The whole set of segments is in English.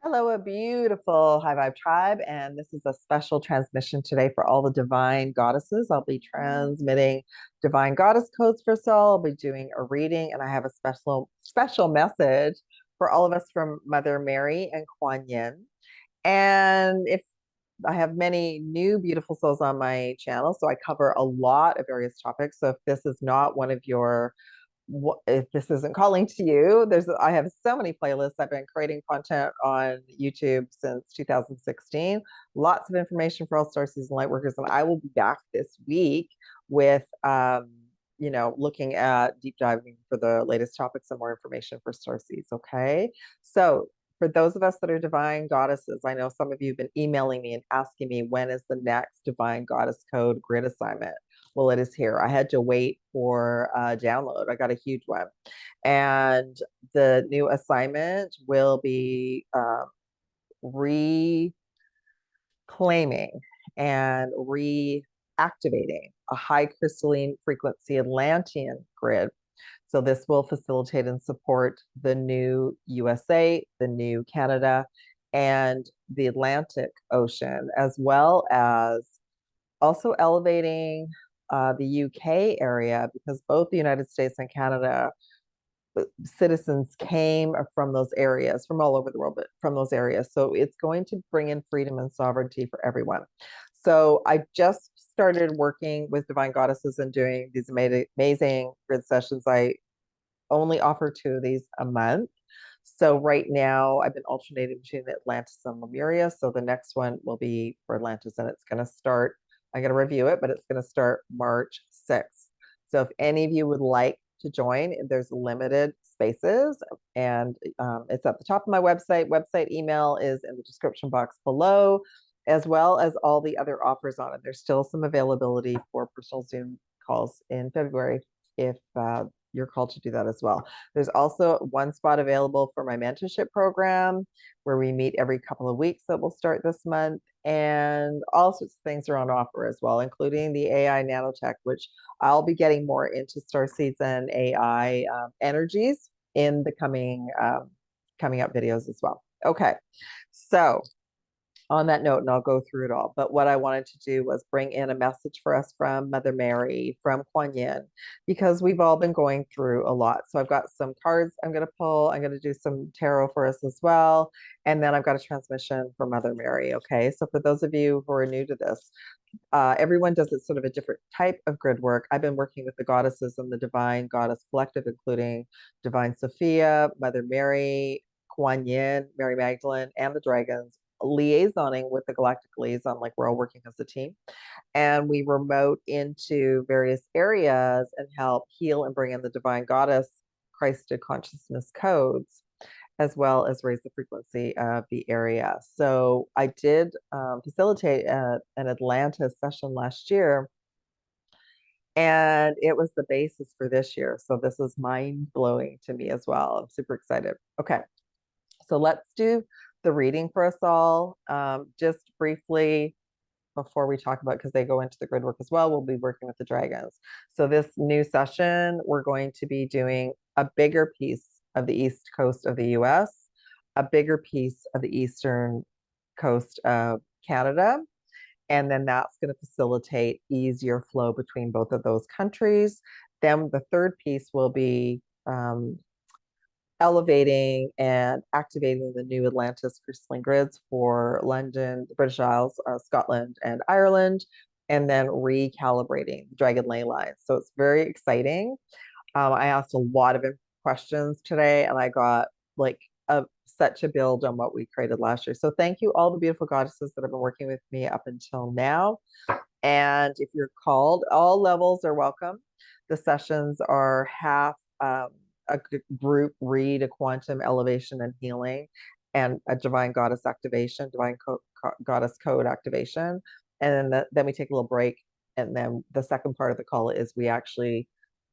Hello, a beautiful High Vibe tribe, and this is a special transmission today for all the divine goddesses. I'll be transmitting divine goddess codes for us all. I'll be doing a reading, and I have a special message for all of us from Mother Mary and Quan Yin. And if I have many new beautiful souls on my channel, so I cover a lot of various topics. So if this is not one of your if this isn't calling to you, I have so many playlists. I've been creating content on YouTube since 2016. Lots of information for all star season light workers, and I will be back this week with looking at deep diving for the latest topics and more information for star seeds. Okay, so for those of us that are divine goddesses, I know some of you have been emailing me and asking me when is the next divine goddess code grid assignment. Well, it is here. I had to wait for a download. I got a huge one. And the new assignment will be reclaiming and reactivating a high crystalline frequency Atlantean grid. So this will facilitate and support the new USA, the new Canada, and the Atlantic Ocean, as well as also elevating the UK area, because both the United States and Canada citizens came from those areas, from all over the world, but from those areas. So it's going to bring in freedom and sovereignty for everyone. So I just started working with divine goddesses and doing these amazing grid sessions. I only offer 2 of these a month. So right now I've been alternating between Atlantis and Lemuria. So the next one will be for Atlantis, and it's going to start, I'm going to review it, but it's going to start March 6th. So if any of you would like to join, there's limited spaces, and it's at the top of my website. Website email is in the description box below, as well as all the other offers on it. There's still some availability for personal Zoom calls in February if you're called to do that as well. There's also one spot available for my mentorship program where we meet every couple of weeks that will start this month. And all sorts of things are on offer as well, including the AI nanotech, which I'll be getting more into starseeds and AI energies in the coming up videos as well. Okay, so on that note, and I'll go through it all. But what I wanted to do was bring in a message for us from Mother Mary, from Quan Yin, because we've all been going through a lot. So I've got some cards I'm going to pull. I'm going to do some tarot for us as well. And then I've got a transmission for Mother Mary. Okay. So for those of you who are new to this, everyone does it sort of a different type of grid work. I've been working with the goddesses and the divine goddess collective, including Divine Sophia, Mother Mary, Quan Yin, Mary Magdalene, and the dragons, liaisoning with the galactic liaison, like we're all working as a team. And we remote into various areas and help heal and bring in the divine goddess Christed consciousness codes, as well as raise the frequency of the area. So I did facilitate an Atlantis session last year, and it was the basis for this year. So this is mind blowing to me as well. I'm super excited. Okay, so let's do the reading for us all. Just briefly, before we talk about, because they go into the grid work as well, we'll be working with the dragons. So this new session, we're going to be doing a bigger piece of the east coast of the US, a bigger piece of the eastern coast of Canada, and then that's going to facilitate easier flow between both of those countries. Then the third piece will be elevating and activating the new Atlantis crystalline grids for London, the British Isles, Scotland, and Ireland, and then recalibrating the Dragon Ley lines. So it's very exciting. I asked a lot of questions today, and I got like such a build on what we created last year. So thank you, all the beautiful goddesses that have been working with me up until now. And if you're called, all levels are welcome. The sessions are half a group read, a quantum elevation and healing, and a divine goddess activation, goddess code activation. And then we take a little break. And then the second part of the call is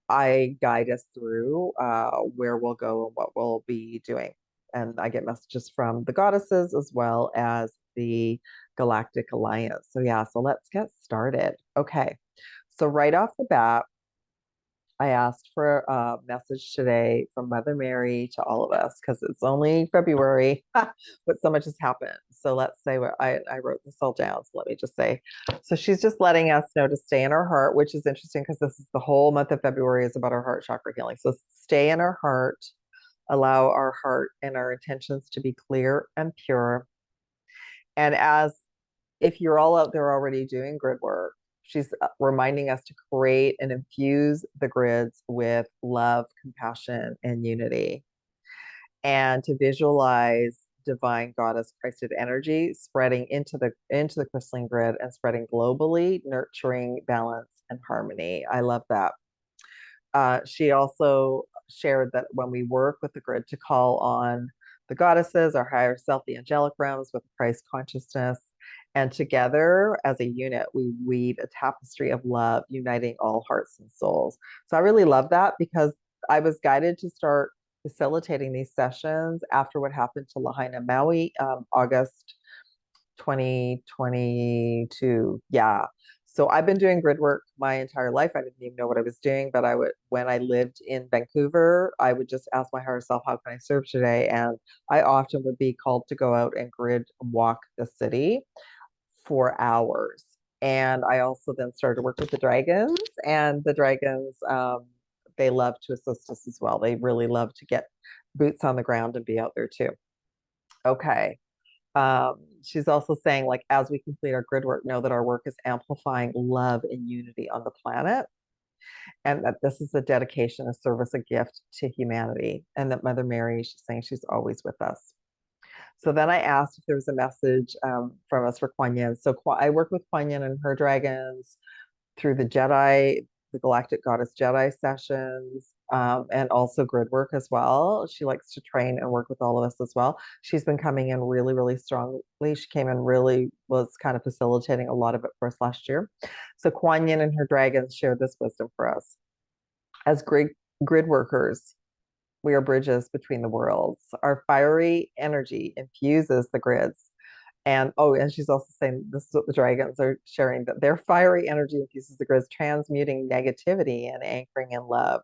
I guide us through where we'll go and what we'll be doing. And I get messages from the goddesses as well as the Galactic Alliance. So yeah, so let's get started. Okay. So right off the bat, I asked for a message today from Mother Mary to all of us because it's only February, but so much has happened. So let's say what I wrote this all down. So let me just say. So she's just letting us know to stay in our heart, which is interesting because this is the whole month of February is about our heart chakra healing. So stay in our heart, allow our heart and our intentions to be clear and pure. And as if you're all out there already doing grid work, she's reminding us to create and infuse the grids with love, compassion, and unity, and to visualize divine goddess Christed energy spreading into the crystalline grid and spreading globally, nurturing balance and harmony. I love that. She also shared that when we work with the grid to call on the goddesses, our higher self, the angelic realms with Christ consciousness, and together as a unit, we weave a tapestry of love, uniting all hearts and souls. So I really love that because I was guided to start facilitating these sessions after what happened to Lahaina, Maui, August 2022. Yeah. So I've been doing grid work my entire life. I didn't even know what I was doing, but I would, when I lived in Vancouver, I would just ask my higher self, how can I serve today? And I often would be called to go out and grid walk the city for hours. And I also then started to work with the dragons, and the dragons, they love to assist us as well. They really love to get boots on the ground and be out there too. Okay. She's also saying, like, as we complete our grid work, know that our work is amplifying love and unity on the planet, and that this is a dedication, a service, a gift to humanity, and that Mother Mary, she's saying she's always with us. So then I asked if there was a message from us for Quan Yin. So I work with Quan Yin and her dragons through the Jedi, the Galactic Goddess Jedi sessions, and also grid work as well. She likes to train and work with all of us as well. She's been coming in really, really strongly. She came in really, was kind of facilitating a lot of it for us last year. So Quan Yin and her dragons share this wisdom for us. As grid workers, we are bridges between the worlds. Our fiery energy infuses the grids. And oh, and she's also saying this is what the dragons are sharing, that their fiery energy infuses the grids, transmuting negativity and anchoring in love.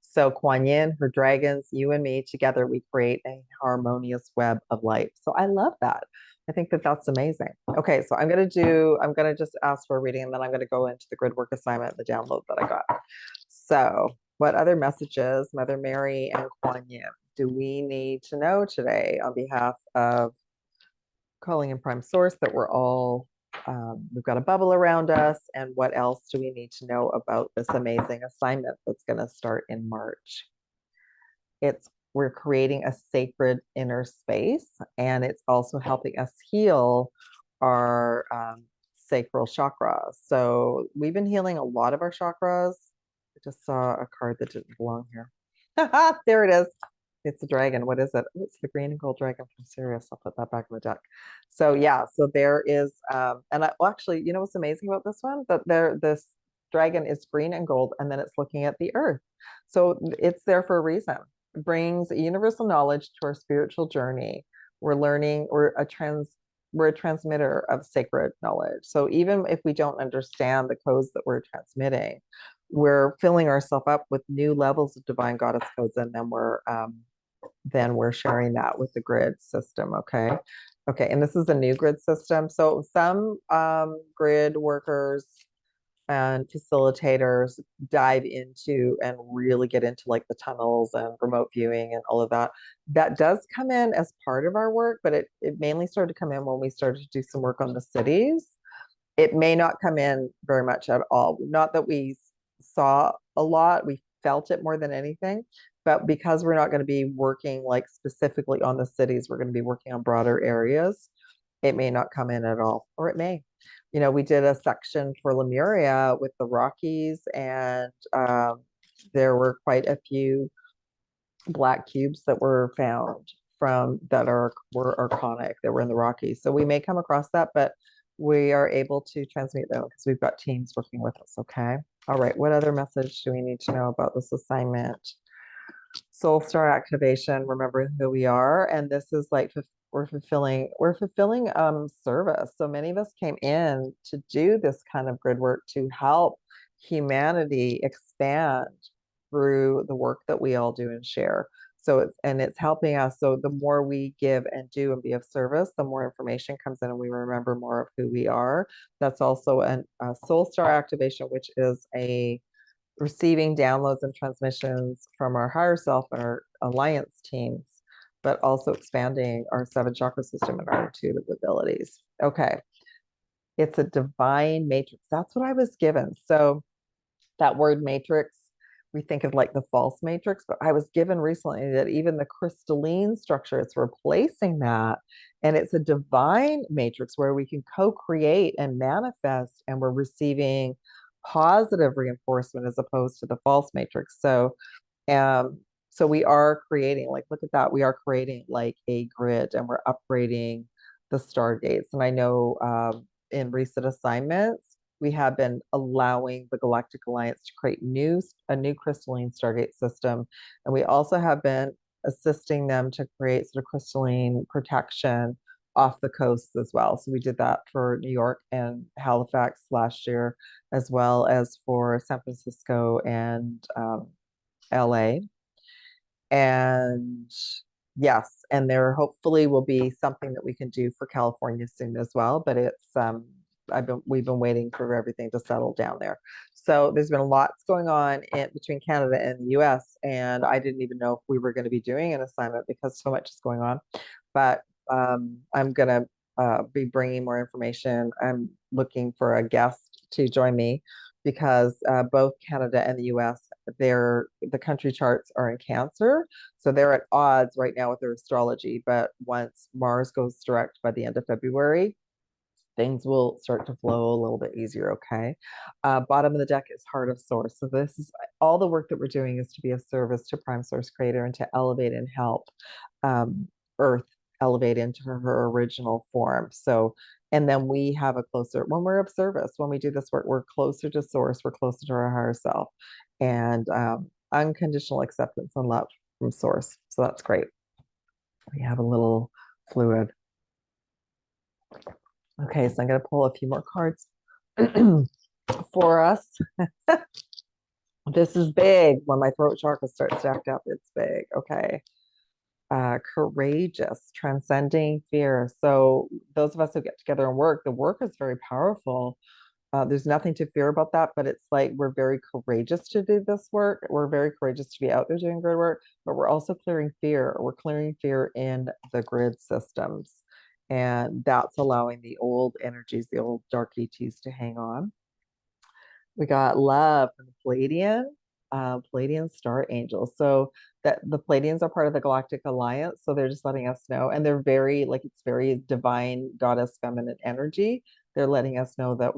So Quan Yin, her dragons, you and me together, we create a harmonious web of light. So I love that. I think that that's amazing. Okay, so I'm going to just ask for a reading, and then I'm going to go into the grid work assignment, the download that I got. So what other messages, Mother Mary and Quan Yin, do we need to know today on behalf of calling in Prime Source, that we're all, we've got a bubble around us, and what else do we need to know about this amazing assignment that's going to start in March? We're creating a sacred inner space, and it's also helping us heal our sacral chakra. So we've been healing a lot of our chakras. I just saw a card that didn't belong here. There it is. It's a dragon. What is it? Oh, it's the green and gold dragon from Sirius. I'll put that back in the deck. So yeah, so there is, and well, actually, you know what's amazing about this one? That this dragon is green and gold, and then it's looking at the earth. So it's there for a reason. It brings universal knowledge to our spiritual journey. We're learning, we're a transmitter of sacred knowledge. So even if we don't understand the codes that we're transmitting, we're filling ourselves up with new levels of divine goddess codes, and then we're sharing that with the grid system. Okay. Okay. And this is a new grid system. So some grid workers and facilitators dive into and really get into like the tunnels and remote viewing and all of that. That does come in as part of our work, but it mainly started to come in when we started to do some work on the cities. It may not come in very much at all. Not that we saw a lot, we felt it more than anything, but because we're not going to be working like specifically on the cities, we're going to be working on broader areas. It may not come in at all, or it may. You know, we did a section for Lemuria with the Rockies, and there were quite a few black cubes that were found were archonic, that were in the Rockies. So we may come across that, but we are able to transmute them because we've got teams working with us. Okay. All right. What other message do we need to know about this assignment? Soul Star activation, remember who we are. And this is like we're fulfilling service. So many of us came in to do this kind of grid work to help humanity expand through the work that we all do and share. So it's helping us. So the more we give and do and be of service, the more information comes in and we remember more of who we are. That's also a soul star activation, which is a receiving downloads and transmissions from our higher self and our alliance teams, but also expanding our 7 chakra system and our intuitive abilities. Okay. It's a divine matrix. That's what I was given. So that word matrix, we think of like the false matrix, but I was given recently that even the crystalline structure, it's replacing that. And it's a divine matrix where we can co-create and manifest, and we're receiving positive reinforcement as opposed to the false matrix. So we are creating, like, look at that. We are creating like a grid, and we're upgrading the stargates. And I know in recent assignments, we have been allowing the Galactic Alliance to create a new crystalline stargate system. And we also have been assisting them to create sort of crystalline protection off the coast as well. So we did that for New York and Halifax last year, as well as for San Francisco and LA. And yes, and there hopefully will be something that we can do for California soon as well. But we've been waiting for everything to settle down there. So there's been lots going on between Canada and the US, and I didn't even know if we were going to be doing an assignment because so much is going on. But I'm going to be bringing more information. I'm looking for a guest to join me because both Canada and the US, the country charts are in Cancer. So they're at odds right now with their astrology. But once Mars goes direct by the end of February, things will start to flow a little bit easier, okay? Bottom of the deck is Heart of Source. So this is all the work that we're doing is to be of service to Prime Source Creator and to elevate and help Earth elevate into her original form. So, and then we have when we're of service, when we do this work, we're closer to Source, we're closer to our higher self, and unconditional acceptance and love from Source. So that's great. We have a little fluid. Okay, so I'm going to pull a few more cards for us. This is big. When my throat chakra starts to act up, it's big. Okay. Courageous, transcending fear. So those of us who get together and work, the work is very powerful. There's nothing to fear about that, but it's like we're very courageous to do this work. We're very courageous to be out there doing grid work, but we're also clearing fear. We're clearing fear in the grid systems. And that's allowing the old energies, the old dark ETs to hang on. We got love from the Pleiadian star angels. So that the Pleiadians are part of the Galactic Alliance. So they're just letting us know. And they're very, like, it's very divine goddess feminine energy. They're letting us know that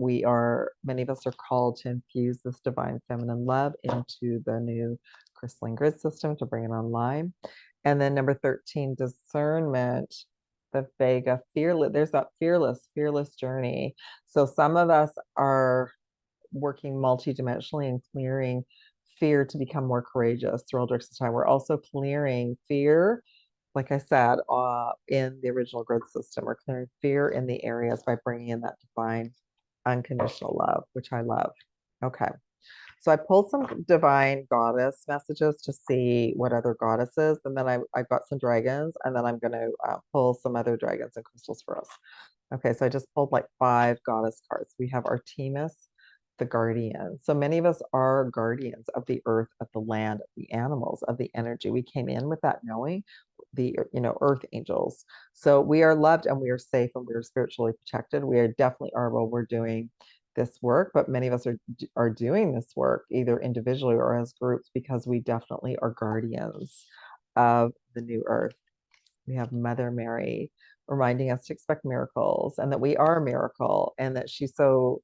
many of us are called to infuse this divine feminine love into the new crystalline grid system to bring it online. And then number 13, discernment, the Vega, fearless. There's that fearless journey. So some of us are working multidimensionally and clearing fear to become more courageous through all directions of time. We're also clearing fear, like I said, in the original grid system. We're clearing fear in the areas by bringing in that divine unconditional love, which I love. Okay. So I pulled some divine goddess messages to see what other goddesses, and then I've got some dragons, and then I'm going to pull some other dragons and crystals for us. Okay, so I just pulled like 5 goddess cards. We have Artemis, the guardian. So many of us are guardians of the earth, of the land, of the animals, of the energy. We came in with that knowing, the earth angels. So we are loved and we are safe and we are spiritually protected. We definitely are while we're doing this work, but many of us are doing this work either individually or as groups because we definitely are guardians of the new earth. We have Mother Mary reminding us to expect miracles and that we are a miracle and that she's so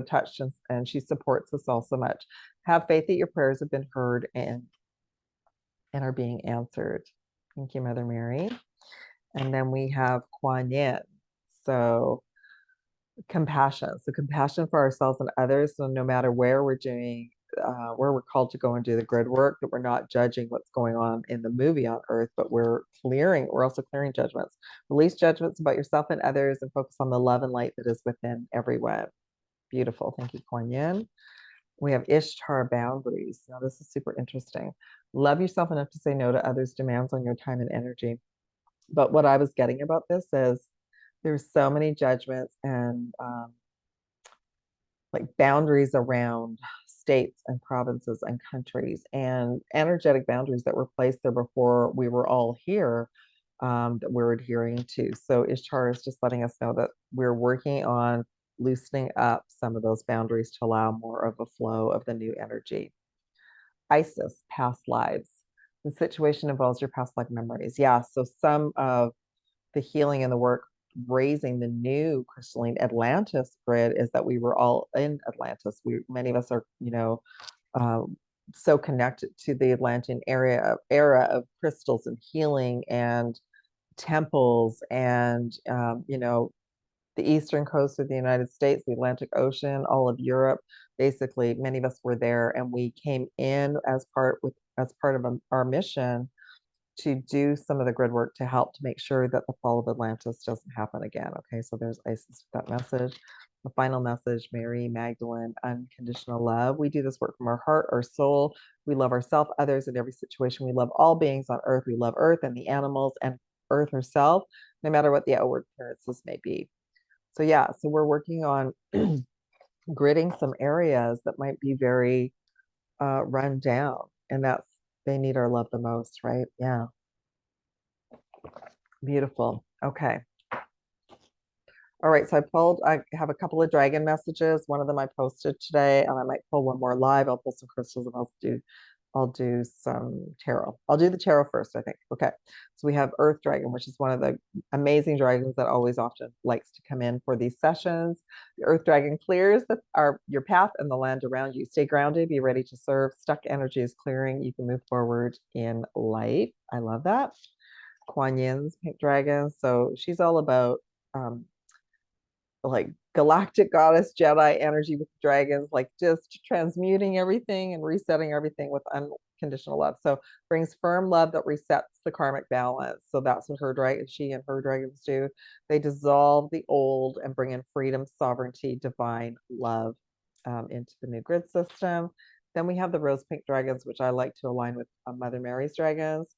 touched and she supports us all so much. Have faith that your prayers have been heard and are being answered. Thank you, Mother Mary. And then we have Quan Yin. So compassion. So compassion for ourselves and others. So no matter where we're doing, where we're called to go and do the grid work, that we're not judging what's going on in the movie on Earth, but we're also clearing judgments. Release judgments about yourself and others and focus on the love and light that is within everyone. Beautiful. Thank you, Quan Yin. We have Ishtar boundaries. Now, this is super interesting. Love yourself enough to say no to others' demands on your time and energy. But what I was getting about this is there's so many judgments and like boundaries around states and provinces and countries and energetic boundaries that were placed there before we were all here, that we're adhering to. So Ishtar is just letting us know that we're working on loosening up some of those boundaries to allow more of a flow of the new energy. Isis, past lives. The situation involves your past life memories. Yeah, so some of the healing and the work raising the new crystalline Atlantis grid is that we were all in Atlantis. Many of us are, uh, so connected to the Atlantean era of crystals and healing and temples and the eastern coast of the United States, the Atlantic Ocean, all of Europe. Basically, many of us were there, and we came in as part of our mission to do some of the grid work to help to make sure that the fall of Atlantis doesn't happen again. Okay, so there's Isis with that message. The final message, Mary Magdalene, unconditional love. We do this work from our heart, our soul. We love ourselves, others, in every situation. We love all beings on earth. We love earth and the animals and earth herself, no matter what the outward appearances may be. So yeah, so we're working on gridding some areas that might be very run down, and they need our love the most, right? Yeah. Beautiful. Okay. All right, so I have a couple of dragon messages. One of them I posted today, and I might pull one more live. I'll pull some crystals and I'll do some tarot. I'll do the tarot first, I think. Okay. So we have Earth Dragon, which is one of the amazing dragons that always often likes to come in for these sessions. The Earth Dragon clears your path and the land around you. Stay grounded, be ready to serve. Stuck energy is clearing. You can move forward in life. I love that. Quan Yin's pink dragon. So she's all about like galactic goddess Jedi energy with dragons, like just transmuting everything and resetting everything with unconditional love. So brings firm love that resets the karmic balance. So that's what she and her dragons do. They dissolve the old and bring in freedom, sovereignty, divine love into the new grid system. Then we have the rose pink dragons, which I like to align with Mother Mary's dragons,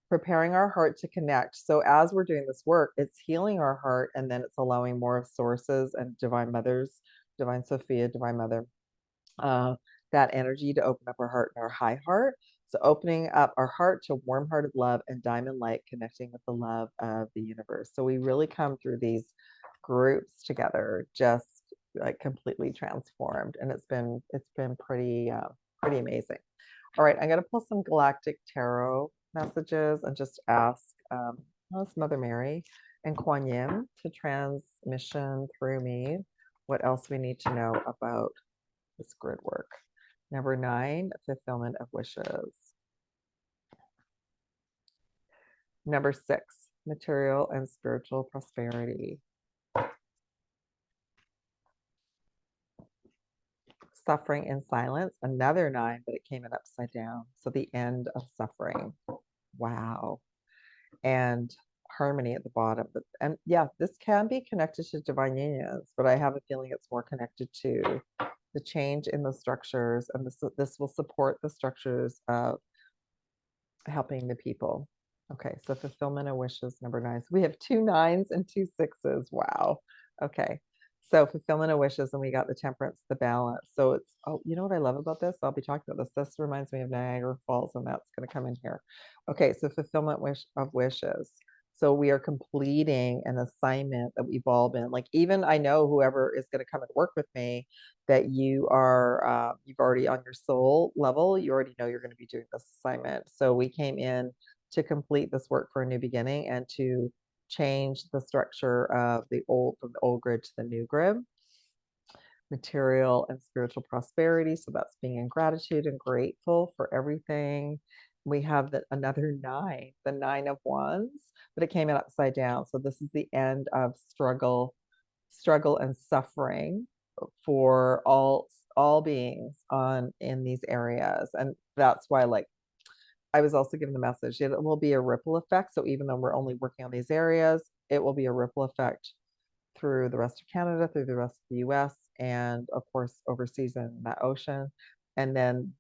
preparing our heart to connect. So as we're doing this work, it's healing our heart, and then it's allowing more of sources and divine mothers, divine Sophia, divine mother, that energy to open up our heart and our high heart. So opening up our heart to warm-hearted love and diamond light, connecting with the love of the universe. So we really come through these groups together, just like completely transformed, and it's been pretty amazing. All right, I'm going to pull some galactic tarot messages and just ask Mother Mary and Quan Yin to transmission through me what else we need to know about this grid work. Number 9, fulfillment of wishes. Number 6, material and spiritual prosperity. Suffering in silence, another 9, but it came in upside down. So the end of suffering. Wow. And harmony at the bottom. And yeah, this can be connected to divine unions, but I have a feeling it's more connected to the change in the structures, and this will support the structures of helping the people. Okay, so fulfillment of wishes, number 9. So we have 2 9s and 2 6s. Wow. Okay. So fulfillment of wishes, and we got the temperance, the balance. So it's, oh, you know what I love about this? I'll be talking about this. This reminds me of Niagara Falls, and that's going to come in here. Okay, so fulfillment of wishes. So we are completing an assignment that we've all been, like, even I know whoever is going to come and work with me, that you've already on your soul level, you already know you're going to be doing this assignment. So we came in to complete this work for a new beginning and to change the structure of from the old grid to the new grid. Material and spiritual prosperity. So that's being in gratitude and grateful for everything. We have another 9, the 9 of Wands, but it came in upside down. So this is the end of struggle and suffering for all beings in these areas. And that's why, like, I was also given the message, it will be a ripple effect. So even though we're only working on these areas, it will be a ripple effect through the rest of Canada, through the rest of the US, and of course overseas in the ocean. And then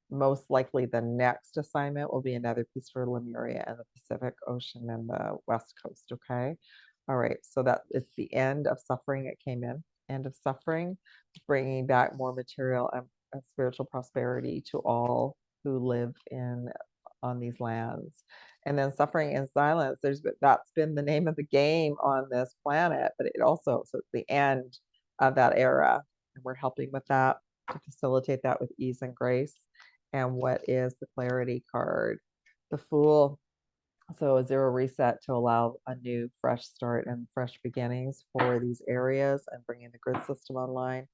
most likely the next assignment will be another piece for Lemuria and the Pacific Ocean and the West Coast, okay? All right, so that is the end of suffering. It came in, end of suffering, bringing back more material and spiritual prosperity to all who live on these lands. And then suffering in silence, that's been the name of the game on this planet, but it also, so it's the end of that era. And we're helping with that to facilitate that with ease and grace. And what is the clarity card? The Fool. So a zero reset to allow a new fresh start and fresh beginnings for these areas and bringing the grid system online.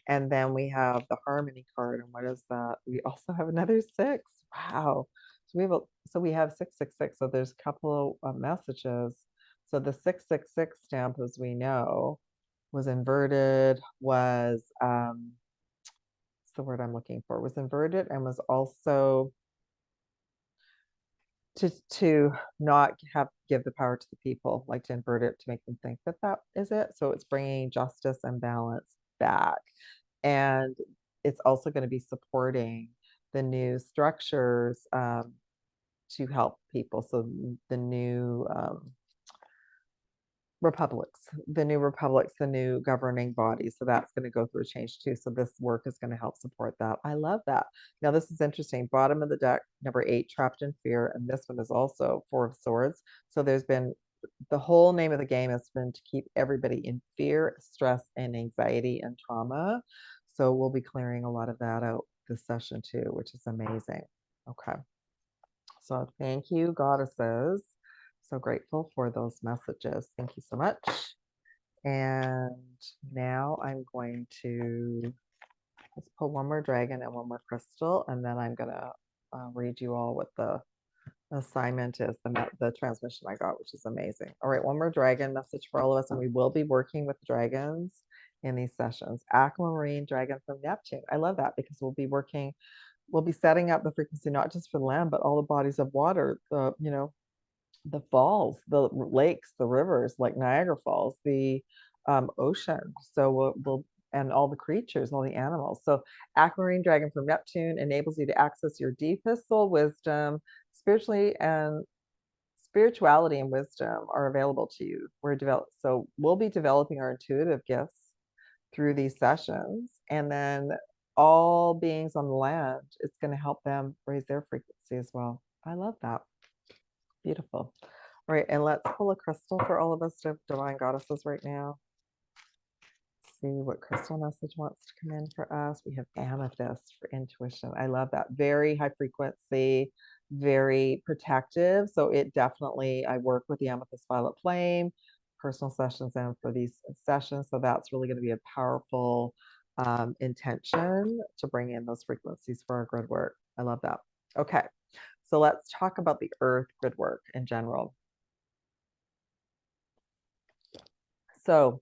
And then we have the Harmony card. And what is that? We also have another 6. Wow. So we have 666. So there's a couple of messages. So the 666 stamp, as we know, was inverted, was the word I'm looking for, was inverted, and was also to not give the power to the people, like to invert it to make them think that that is it. So it's bringing justice and balance back. And it's also going to be supporting the new structures to help people. So the new republics, the new governing bodies. So that's going to go through a change too. So this work is going to help support that. I love that. Now this is interesting. Bottom of the deck, number 8, trapped in fear. And this one is also 4 of Swords. So there's been, the whole name of the game has been to keep everybody in fear, stress, and anxiety and trauma. So we'll be clearing a lot of that out this session too, which is amazing. Okay. So thank you, goddesses. So grateful for those messages. Thank you so much. And now I'm going to let's pull one more dragon and one more crystal, and then I'm gonna read you all what the assignment is, the transmission I got, which is amazing. All right, one more dragon message for all of us, and we will be working with dragons in these sessions. Aquamarine dragon from Neptune. I love that because we'll be setting up the frequency not just for land, but all the bodies of water, the falls, the lakes, the rivers like Niagara Falls, the ocean. So and all the creatures, all the animals. So Aquamarine Dragon from Neptune enables you to access your deepest soul wisdom, spirituality and wisdom are available to you. So we'll be developing our intuitive gifts through these sessions, and then all beings on the land, it's going to help them raise their frequency as well. I love that. Beautiful. All right, and let's pull a crystal for all of us, divine goddesses, right now. Let's see what crystal message wants to come in for us. We have amethyst for intuition. I love that. Very high frequency, very protective. So it definitely, I work with the amethyst violet flame, personal sessions, and for these sessions. So that's really going to be a powerful intention to bring in those frequencies for our grid work. I love that. Okay. So let's talk about the earth grid work in general. So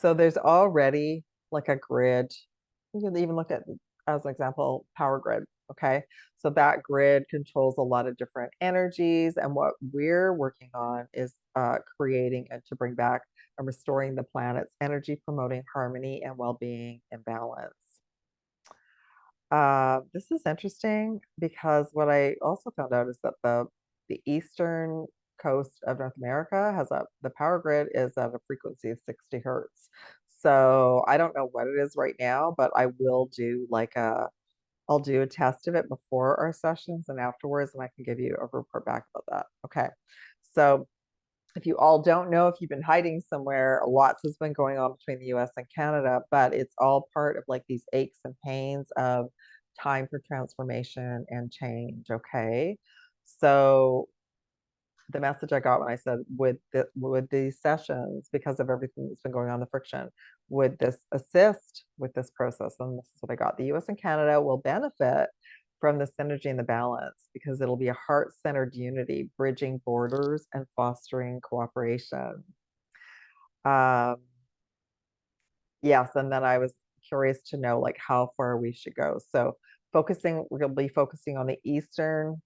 there's already like a grid. You can even look at, as an example, power grid. Okay. So that grid controls a lot of different energies. And what we're working on is creating and to bring back and restoring the planet's energy, promoting harmony and well-being and balance. This is interesting because what I also found out is that the eastern coast of North America has the power grid is at a frequency of 60 hertz. So I don't know what it is right now, but I will do I'll do a test of it before our sessions and afterwards, and I can give you a report back about that. Okay. So if you all don't know, if you've been hiding somewhere, lots has been going on between the US and Canada, but it's all part of like these aches and pains of time for transformation and change. Okay. So the message I got when I said, would these sessions, because of everything that's been going on, the friction, would this assist with this process? And this is what I got. The US and Canada will benefit from the synergy and the balance because it'll be a heart-centered unity, bridging borders and fostering cooperation. Yes, and then I was curious to know like how far we should go. So we're going to be focusing on the eastern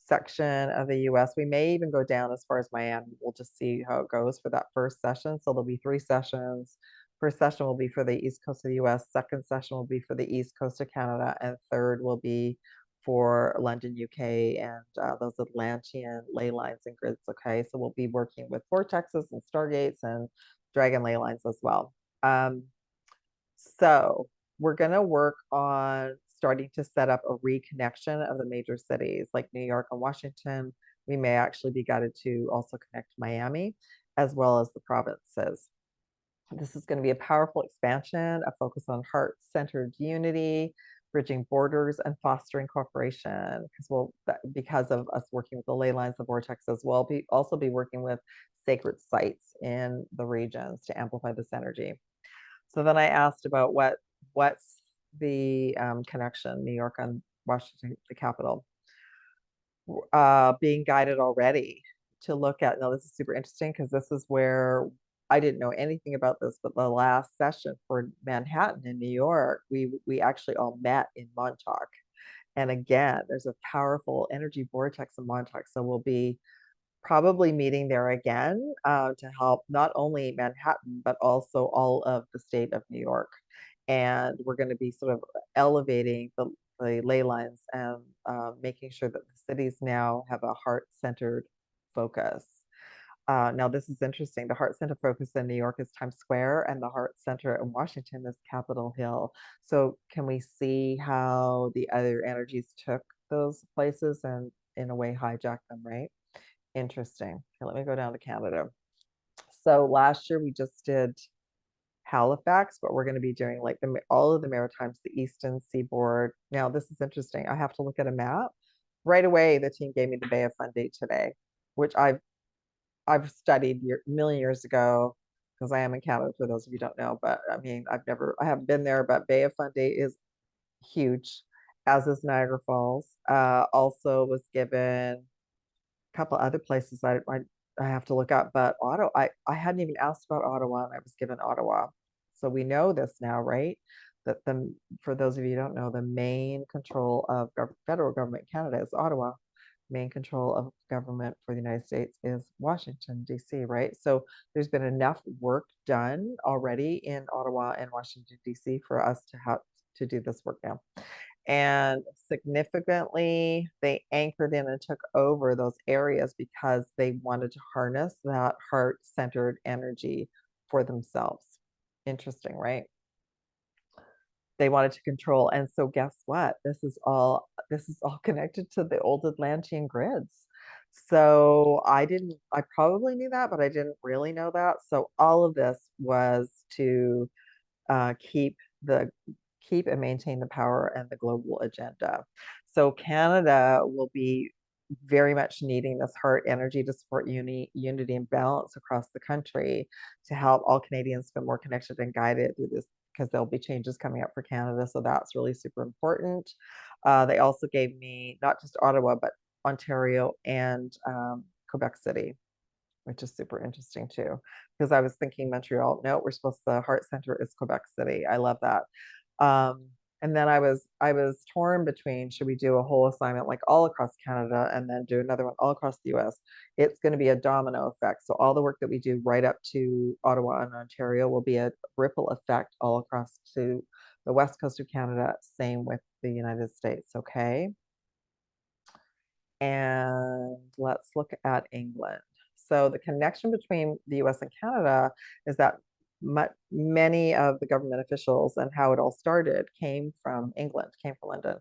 section of the US. We may even go down as far as Miami. We'll just see how it goes for that first session. So there'll be 3 sessions First session will be for the East Coast of the US, second session will be for the East Coast of Canada, and third will be for London, UK, and those Atlantean ley lines and grids, okay? So we'll be working with vortexes and stargates and dragon ley lines as well. So we're gonna work on starting to set up a reconnection of the major cities like New York and Washington. We may actually be guided to also connect Miami, as well as the provinces. This is going to be a powerful expansion, a focus on heart-centered unity, bridging borders, and fostering cooperation. Because of us working with the ley lines, the vortexes, we'll also be working with sacred sites in the regions to amplify this energy. So then I asked about what's the connection, New York and Washington, the capital, being guided already to look at. Now, this is super interesting because this is where I didn't know anything about this, but the last session for Manhattan in New York, we actually all met in Montauk. And again, there's a powerful energy vortex in Montauk. So we'll be probably meeting there again to help not only Manhattan, but also all of the state of New York. And we're going to be sort of elevating the ley lines and making sure that the cities now have a heart-centered focus. Now, this is interesting. The heart center focus in New York is Times Square, and the heart center in Washington is Capitol Hill. So can we see how the other energies took those places and in a way hijacked them, right? Interesting. Okay, let me go down to Canada. So last year we just did Halifax, but we're going to be doing like all of the Maritimes, the Eastern Seaboard. Now, this is interesting. I have to look at a map. Right away, the team gave me the Bay of Fundy today, which I've studied a million years ago because I am in Canada, for those of you who don't know. But I mean, I haven't been there, but Bay of Fundy is huge, as is Niagara Falls. Also was given a couple other places I have to look up, but Ottawa, I hadn't even asked about Ottawa, and I was given Ottawa. So we know this now, right? That for those of you who don't know, the main control of federal government in Canada is Ottawa. Main control of government for the United States is Washington, D.C., right? So there's been enough work done already in Ottawa and Washington, D.C. for us to have to do this work now. And significantly, they anchored in and took over those areas because they wanted to harness that heart-centered energy for themselves. Interesting, right? They wanted to control. And so guess what? This is all connected to the old Atlantean grids. So I probably knew that, but I didn't really know that. So all of this was to keep and maintain the power and the global agenda. So Canada will be very much needing this heart energy to support unity and balance across the country to help all Canadians feel more connected and guided through this, because there'll be changes coming up for Canada. So that's really super important. They also gave me not just Ottawa, but Ontario and Quebec City, which is super interesting too, because I was thinking Montreal. No, the heart center is Quebec City. I love that. And then I was torn between, should we do a whole assignment like all across Canada and then do another one all across the US? It's going to be a domino effect. So all the work that we do right up to Ottawa and Ontario will be a ripple effect all across to the west coast of Canada, same with the United States, okay? And let's look at England. So the connection between the US and Canada is that many of the government officials and how it all started came from England, came from London.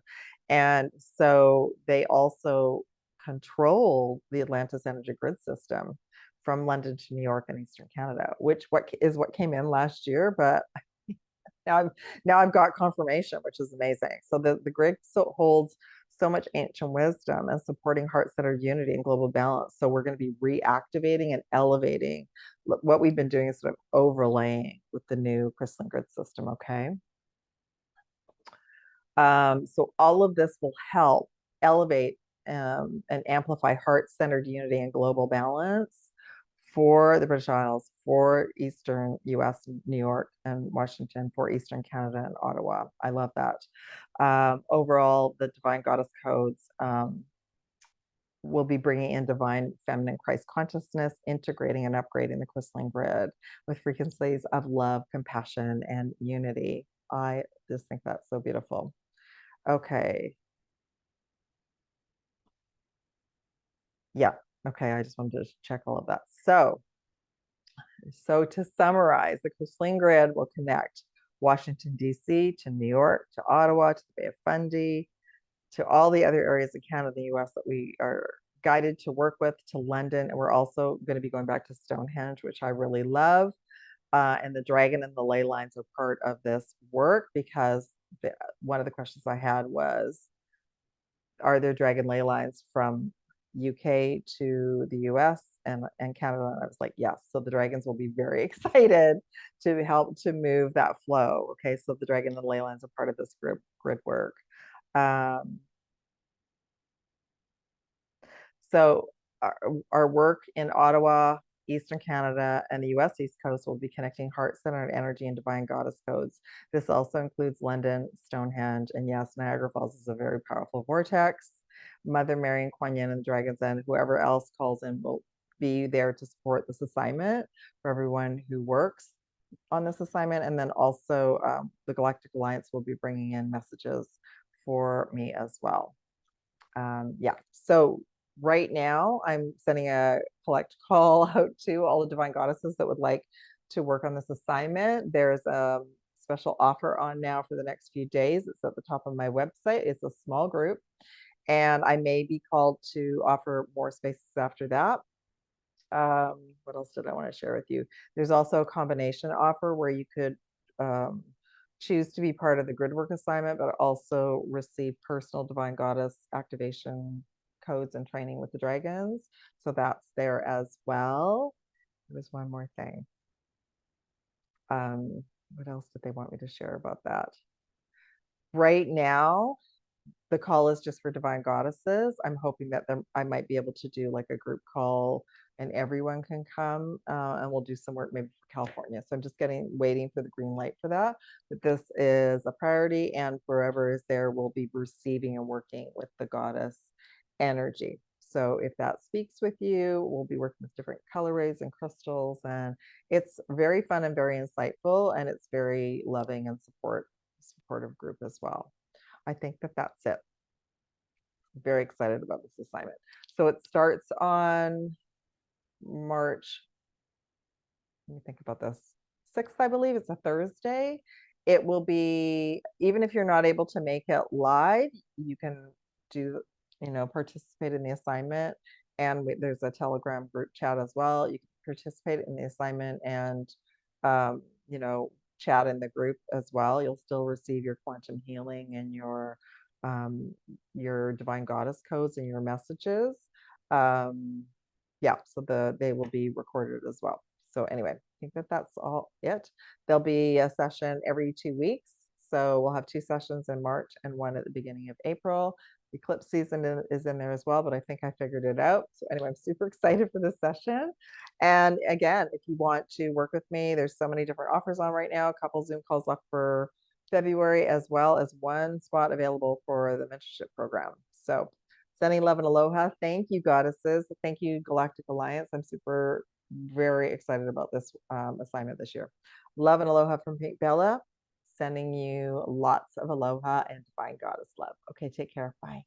And so they also control the Atlantis energy grid system from London to New York and Eastern Canada, which what came in last year, but now I've got confirmation, which is amazing. So the grid holds so much ancient wisdom and supporting heart-centered unity and global balance. So we're going to be reactivating and elevating what we've been doing is sort of overlaying with the new crystalline grid system, okay? So all of this will help elevate and amplify heart-centered unity and global balance for the British Isles, for Eastern US, New York and Washington, for Eastern Canada and Ottawa. I love that. Overall, the Divine Goddess codes will be bringing in divine feminine Christ consciousness, integrating and upgrading the crystalline grid with frequencies of love, compassion, and unity. I just think that's so beautiful. Okay. Yeah. Okay. I just wanted to check all of that. So to summarize, the crystalline grid will connect Washington, D.C. to New York, to Ottawa, to the Bay of Fundy, to all the other areas of Canada and the US that we are guided to work with, to London. And we're also going to be going back to Stonehenge, which I really love. And the dragon and the ley lines are part of this work because one of the questions I had was, are there dragon ley lines from UK to the US and Canada? And I was like, yes. So the dragons will be very excited to help to move that flow. Okay, so the dragon and the ley lines are part of this grid work. So our work in Ottawa, Eastern Canada, and the US East Coast will be connecting heart-centered energy and divine goddess codes. This also includes London, Stonehenge, and yes, Niagara Falls is a very powerful vortex. Mother Mary and Quan Yin and Dragon's Den, whoever else calls in will be there to support this assignment for everyone who works on this assignment. And then also the Galactic Alliance will be bringing in messages for me as well. Yeah, so right now I'm sending a collect call out to all the divine goddesses that would like to work on this assignment. There's a special offer on now for the next few days. It's at the top of my website. It's a small group, and I may be called to offer more spaces after that. What else did I want to share with you? There's also a combination offer where you could choose to be part of the Gridwork assignment, but also receive personal divine goddess activation codes and training with the dragons. So that's there as well. There's one more thing. What else did they want me to share about that? Right now, the call is just for divine goddesses. I'm hoping that I might be able to do like a group call and everyone can come and we'll do some work maybe for California. So I'm just waiting for the green light for that. But this is a priority, and wherever is there will be receiving and working with the goddess energy. So if that speaks with you, we'll be working with different colorways and crystals, and it's very fun and very insightful, and it's very loving and supportive group as well. I think that that's it. Very excited about this assignment. So it starts on March, let me think about this, 6th, I believe. It's a Thursday. It will be, even if you're not able to make it live, you can participate in the assignment. And there's a Telegram group chat as well. You can participate in the assignment and, chat in the group as well. You'll still receive your quantum healing and your divine goddess codes and your messages. Yeah, so they will be recorded as well. So anyway, I think that that's all it. There'll be a session every 2 weeks. So we'll have 2 sessions in March and 1 at the beginning of April. Eclipse season is in there as well, but I think I figured it out. So anyway, I'm super excited for this session. And again, if you want to work with me, there's so many different offers on right now. A couple Zoom calls left for February, as well as 1 spot available for the mentorship program. So sending love and aloha. Thank you, goddesses. Thank you, Galactic Alliance. I'm very excited about this assignment this year. Love and aloha from Pink Bella. Sending you lots of aloha and divine goddess love. Okay, take care. Bye.